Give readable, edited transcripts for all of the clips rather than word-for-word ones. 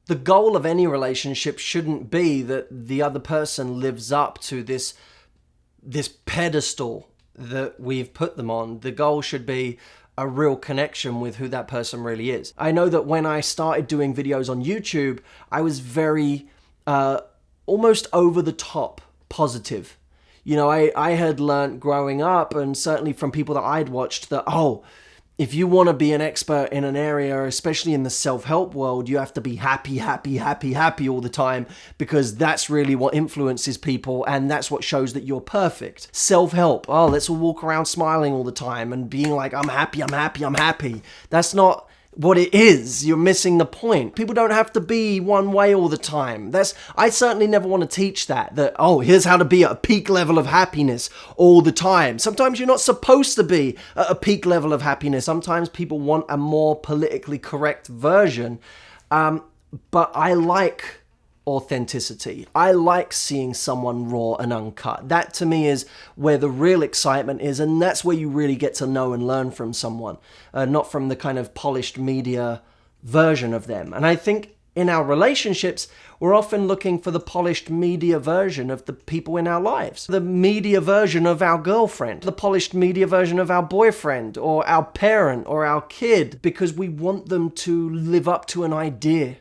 The goal of any relationship shouldn't be that the other person lives up to this pedestal that we've put them on. The goal should be a real connection with who that person really is. I know that when I started doing videos on YouTube, I was very almost over the top positive. You know, I had learned growing up, and certainly from people that I'd watched, that, oh, if you want to be an expert in an area, especially in the self-help world, you have to be happy, happy, happy, happy all the time, because that's really what influences people, and that's what shows that you're perfect. Self-help, oh, let's all walk around smiling all the time and being like, I'm happy, I'm happy, I'm happy. That's not what it is. You're missing the point. People don't have to be one way all the time. I certainly never want to teach that, oh, here's how to be at a peak level of happiness all the time. Sometimes you're not supposed to be at a peak level of happiness. Sometimes people want a more politically correct version. But I like authenticity. I like seeing someone raw and uncut. That to me is where the real excitement is, and that's where you really get to know and learn from someone, not from the kind of polished media version of them. And I think in our relationships, we're often looking for the polished media version of the people in our lives. The media version of our girlfriend, the polished media version of our boyfriend or our parent or our kid, because we want them to live up to an idea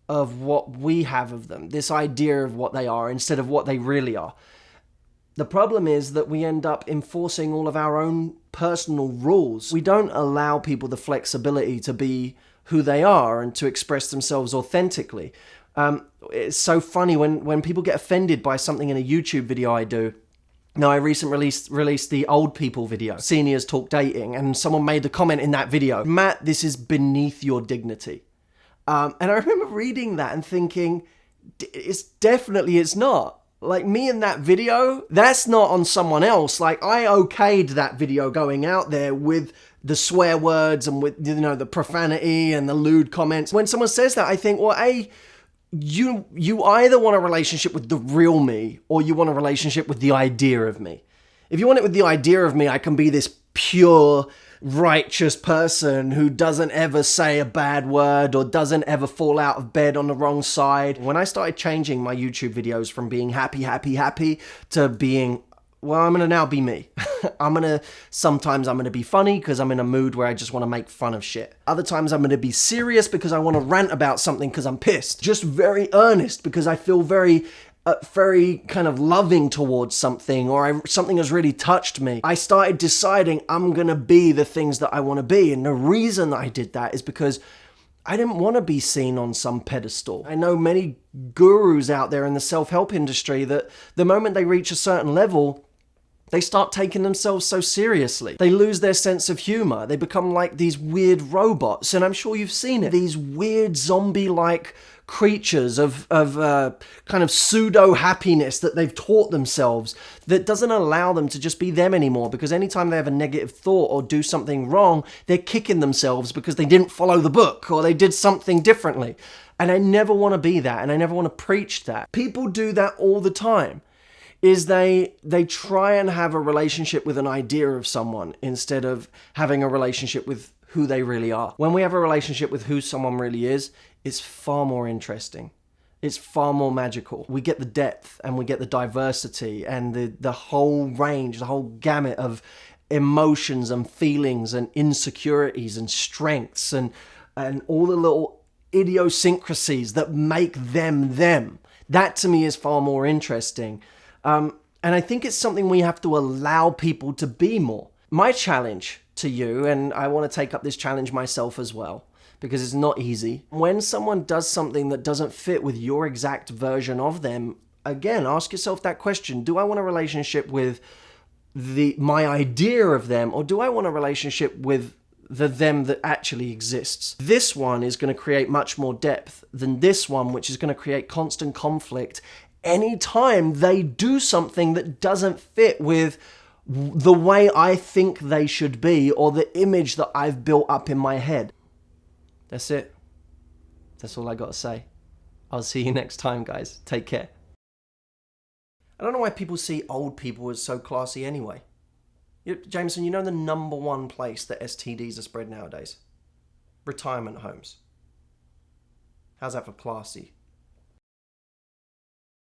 of what we have of them, this idea of what they are instead of what they really are. The problem is that we end up enforcing all of our own personal rules. We don't allow people the flexibility to be who they are and to express themselves authentically. It's so funny when people get offended by something in a YouTube video I do. Now, I recently released the old people video, Seniors Talk Dating, and someone made the comment in that video, Matt, this is beneath your dignity. And I remember reading that and thinking, it's not. Like, me in that video, that's not on someone else. Like, I okayed that video going out there with the swear words and with, you know, the profanity and the lewd comments. When someone says that, I think, well, you either want a relationship with the real me or you want a relationship with the idea of me. If you want it with the idea of me, I can be this pure, righteous person who doesn't ever say a bad word or doesn't ever fall out of bed on the wrong side. When I started changing my YouTube videos from being happy, happy, happy to being, well, I'm gonna now be me. Sometimes I'm gonna be funny because I'm in a mood where I just want to make fun of shit. Other times I'm gonna be serious because I want to rant about something because I'm pissed. Just very earnest because I feel very kind of loving towards something, or something has really touched me. I started deciding I'm gonna be the things that I want to be, and the reason that I did that is because I didn't want to be seen on some pedestal. I know many gurus out there in the self-help industry that the moment they reach a certain level, they start taking themselves so seriously. They lose their sense of humor. They become like these weird robots, and I'm sure you've seen it. These weird zombie-like creatures of kind of pseudo-happiness that they've taught themselves that doesn't allow them to just be them anymore, because anytime they have a negative thought or do something wrong, they're kicking themselves because they didn't follow the book or they did something differently. And I never want to be that, and I never want to preach that. People do that all the time. Is they try and have a relationship with an idea of someone instead of having a relationship with who they really are. When we have a relationship with who someone really is, it's far more interesting. It's far more magical. We get the depth and we get the diversity and the whole range, the whole gamut of emotions and feelings and insecurities and strengths and all the little idiosyncrasies that make them them. That to me is far more interesting. And I think it's something we have to allow people to be more. My challenge to you, and I want to take up this challenge myself as well, because it's not easy. When someone does something that doesn't fit with your exact version of them, again, ask yourself that question. Do I want a relationship with my idea of them, or do I want a relationship with the them that actually exists? This one is going to create much more depth than this one, which is going to create constant conflict anytime they do something that doesn't fit with the way I think they should be or the image that I've built up in my head. That's it. That's all I got to say. I'll see you next time, guys. Take care. I don't know why people see old people as so classy anyway. Jameson, you know the number one place that STDs are spread nowadays? Retirement homes. How's that for classy?